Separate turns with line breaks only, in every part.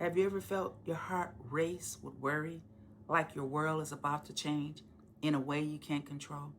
Have you ever felt your heart race with worry, like your world is about to change in a way you can't control?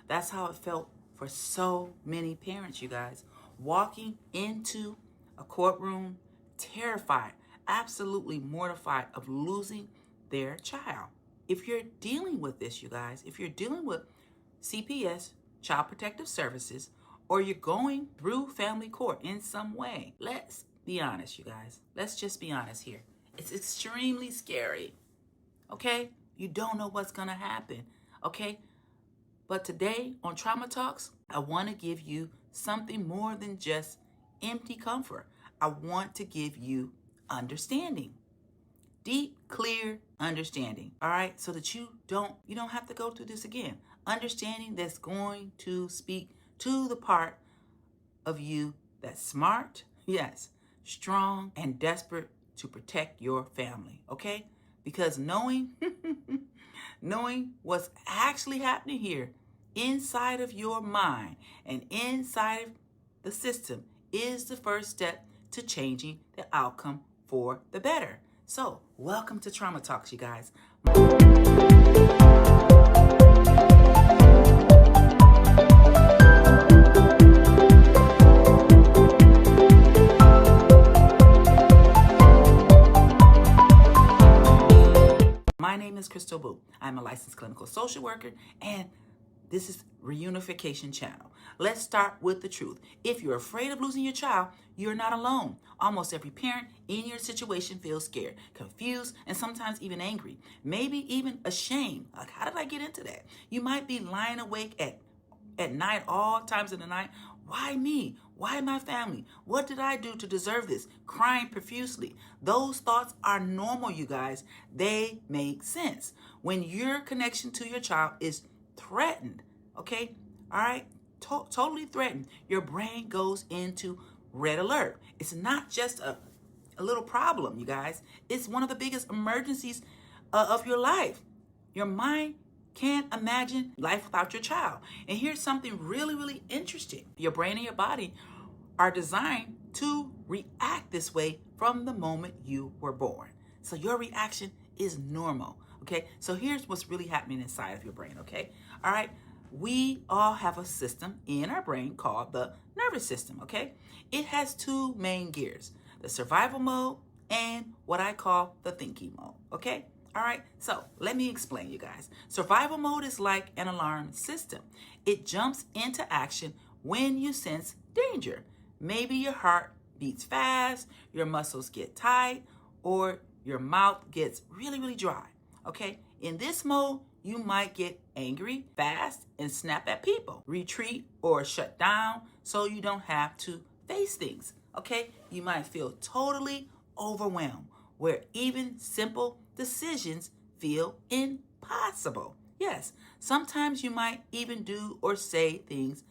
That's how it felt for so many parents, you guys, walking into a courtroom terrified, absolutely mortified of losing their child. If you're dealing with this, you guys, if you're dealing with CPS, Child Protective Services, or you're going through family court in some way, let's be honest, you guys. Let's just be honest here. It's extremely scary, okay? You don't know what's gonna happen, okay? But today on Trauma Talks, I want to give you something more than just empty comfort. I want to give you understanding. Deep, clear understanding. All right? So that you don't have to go through this again. Understanding that's going to speak to the part of you that's smart, yes, strong, and desperate to protect your family, okay? Because knowing what's actually happening here inside of your mind and inside of the system is the first step to changing the outcome for the better. So, welcome to Trauma Talks, you guys. My name is Crystal Boo. I'm a licensed clinical social worker, and this is Reunification Channel. Let's start with the truth. If you're afraid of losing your child, you're not alone. Almost every parent in your situation feels scared, confused, and sometimes even angry. Maybe even ashamed. Like, how did I get into that? You might be lying awake at night, all times of the night. Why me? Why my family? What did I do to deserve this? Crying profusely. Those thoughts are normal, you guys. They make sense. When your connection to your child is threatened, okay? All right? Totally threatened. Your brain goes into red alert. It's not just a little problem, you guys. It's one of the biggest emergencies of your life. Your mind can't imagine life without your child. And here's something really, really interesting. Your brain and your body are designed to react this way from the moment you were born. So your reaction is normal, okay? So here's what's really happening inside of your brain, okay? All right, we all have a system in our brain called the nervous system, okay? It has two main gears, the survival mode and what I call the thinking mode, okay? All right, so let me explain, you guys. Survival mode is like an alarm system. It jumps into action when you sense danger. Maybe your heart beats fast, your muscles get tight, or your mouth gets really, really dry, okay? In this mode, you might get angry fast and snap at people, retreat or shut down so you don't have to face things, okay? You might feel totally overwhelmed where even simple decisions feel impossible. Yes, sometimes you might even do or say things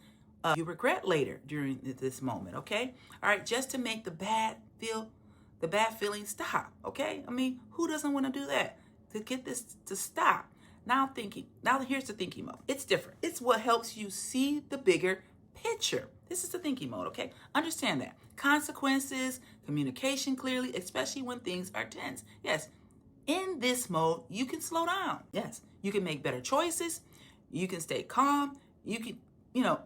you regret later during this moment, okay? All right, just to make the bad feeling stop, okay? I mean, who doesn't want to do that? To get this to stop. Now here's the thinking mode. It's different. It's what helps you see the bigger picture. This is the thinking mode, okay? Understand that. Consequences, communication clearly, especially when things are tense. Yes, in this mode, you can slow down. Yes, you can make better choices. You can stay calm. You can,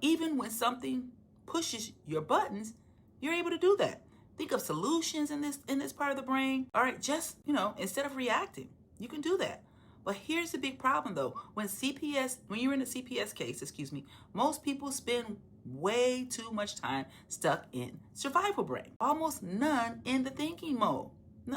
even when something pushes your buttons, you're able to do that. Think of solutions in this part of the brain. All right, just, instead of reacting, you can do that. But here's the big problem though. When you're in a CPS case, most people spend way too much time stuck in survival brain. Almost none in the thinking mode.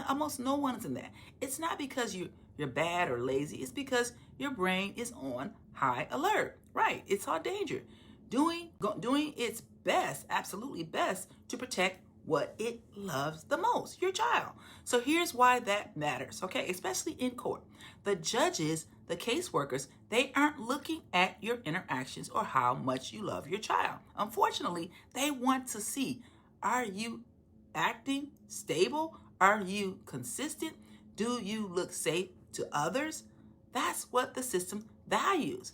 Almost no one is in that. It's not because you're bad or lazy. It's because your brain is on high alert. Right? It's all danger. Doing its best, absolutely best, to protect what it loves the most, your child. So here's why that matters, okay? Especially in court. The judges, the caseworkers, they aren't looking at your interactions or how much you love your child. Unfortunately, they want to see, are you acting stable? Are you consistent? Do you look safe to others? That's what the system values.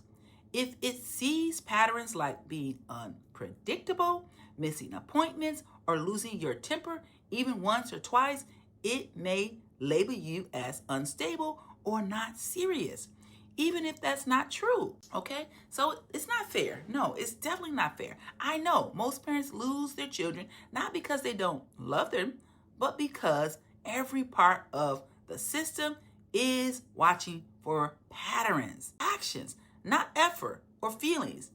If it sees patterns like being unpredictable, missing appointments, or losing your temper even once or twice, it may label you as unstable or not serious, even if that's not true, okay? So it's not fair. No, it's definitely not fair. I know most parents lose their children not because they don't love them, but because every part of the system is watching for patterns, actions, not effort or feelings.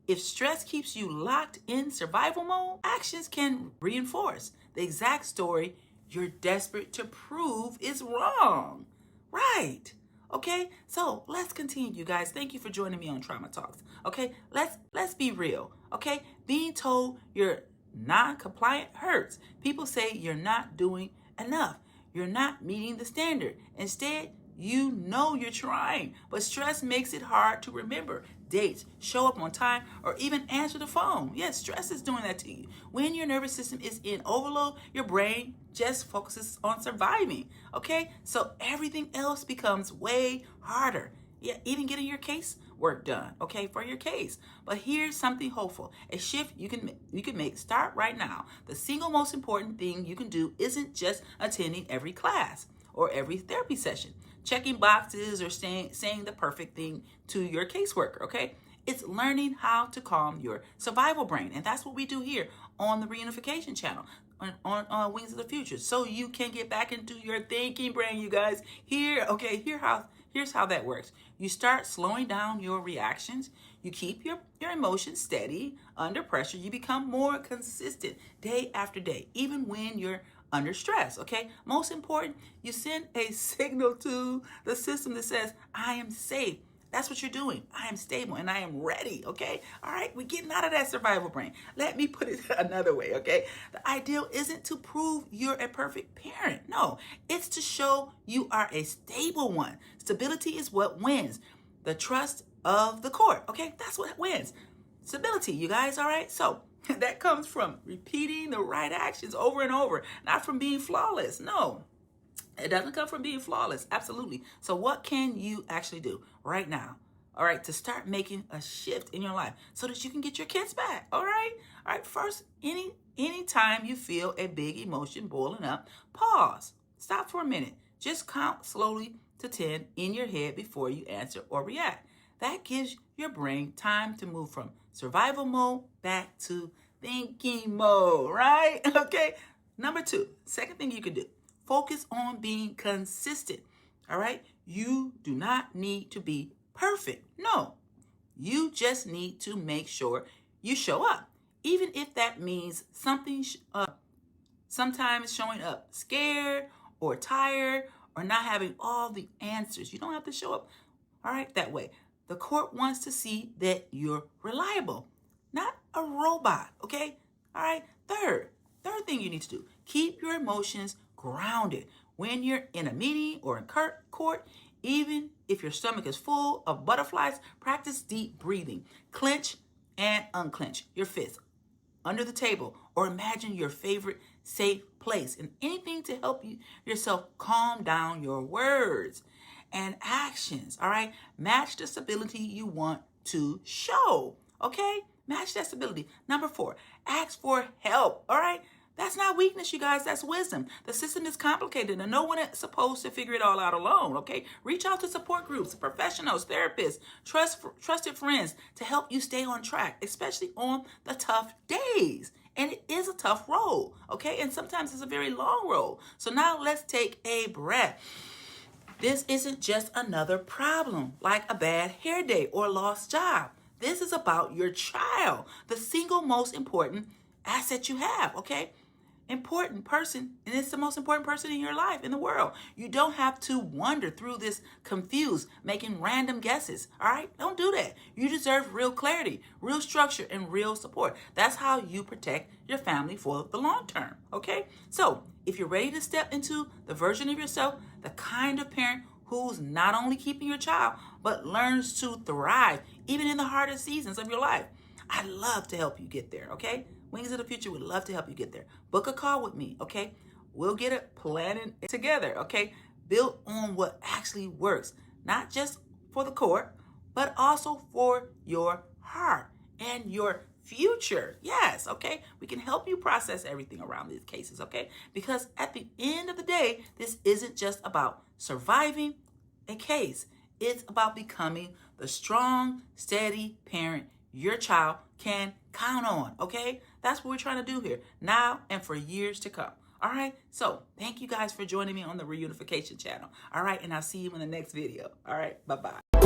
If stress keeps you locked in survival mode, actions can reinforce the exact story you're desperate to prove is wrong. Right. Okay, so let's continue, you guys. Thank you for joining me on Trauma Talks. Okay, let's be real. Okay, being told you're non-compliant hurts. People say you're not doing enough. You're not meeting the standard. Instead, you know you're trying, but stress makes it hard to remember dates, show up on time, or even answer the phone. Yes, stress is doing that to you. When your nervous system is in overload, your brain just focuses on surviving, okay? So everything else becomes way harder. Yeah, even getting your case work done, okay, for your case. But here's something hopeful. A shift you can make. Start right now. The single most important thing you can do isn't just attending every class or every therapy session, checking boxes, or saying the perfect thing to your caseworker, okay? It's learning how to calm your survival brain. And that's what we do here on the Reunification channel, on Wings of the Future, so you can get back into your thinking brain, you guys. Here's how that works. You start slowing down your reactions. You keep your emotions steady under pressure. You become more consistent day after day, even when you're under stress, okay? Most important, you send a signal to the system that says, I am safe. That's what you're doing. I am stable and I am ready, okay? All right, we're getting out of that survival brain. Let me put it another way, okay? The ideal isn't to prove you're a perfect parent. No, it's to show you are a stable one. Stability is what wins. The trust of the court, okay? That's what wins. Stability, you guys, all right? So that comes from repeating the right actions over and over, not from being flawless. No, it doesn't come from being flawless. Absolutely. So what can you actually do right now, all right, to start making a shift in your life so that you can get your kids back, all right? All right, first, anytime you feel a big emotion boiling up, pause. Stop for a minute. Just count slowly to 10 in your head before you answer or react. That gives your brain time to move from survival mode back to thinking mode, right? Okay. Number 2, second thing you can do, focus on being consistent, all right? You do not need to be perfect. No, you just need to make sure you show up, even if that means sometimes showing up scared or tired or not having all the answers. You don't have to show up, all right, that way. The court wants to see that you're reliable, not a robot, okay? All right, third thing you need to do, keep your emotions grounded. When you're in a meeting or in court, even if your stomach is full of butterflies, practice deep breathing. Clench and unclench your fists under the table, or imagine your favorite safe place, and anything to help yourself calm down your words and actions, all right? Match the stability you want to show, okay? Match that stability. Number 4, ask for help, all right? That's not weakness, you guys. That's wisdom. The system is complicated and no one is supposed to figure it all out alone, okay? Reach out to support groups, professionals, therapists, trusted friends to help you stay on track, especially on the tough days. And it is a tough road, okay? And sometimes it's a very long road. So now let's take a breath. This isn't just another problem like a bad hair day or lost job. This is about your child, the single most important asset you have, okay? Important person, and it's the most important person in your life, in the world. You don't have to wander through this confused, making random guesses, all right? Don't do that. You deserve real clarity, real structure, and real support. That's how you protect your family for the long term, okay? So if you're ready to step into the version of yourself, the kind of parent who's not only keeping your child, but learns to thrive, even in the hardest seasons of your life, I'd love to help you get there, okay? Wings of the Future would love to help you get there. Book a call with me, okay? We'll get it planning together, okay? Built on what actually works, not just for the court, but also for your heart and your future. Yes, okay? We can help you process everything around these cases, okay? Because at the end of the day, this isn't just about surviving a case. It's about becoming the strong, steady parent your child can count on, okay? That's what we're trying to do here now and for years to come. All right, so thank you guys for joining me on the Reunification channel. All right, and I'll see you in the next video. All right, bye-bye.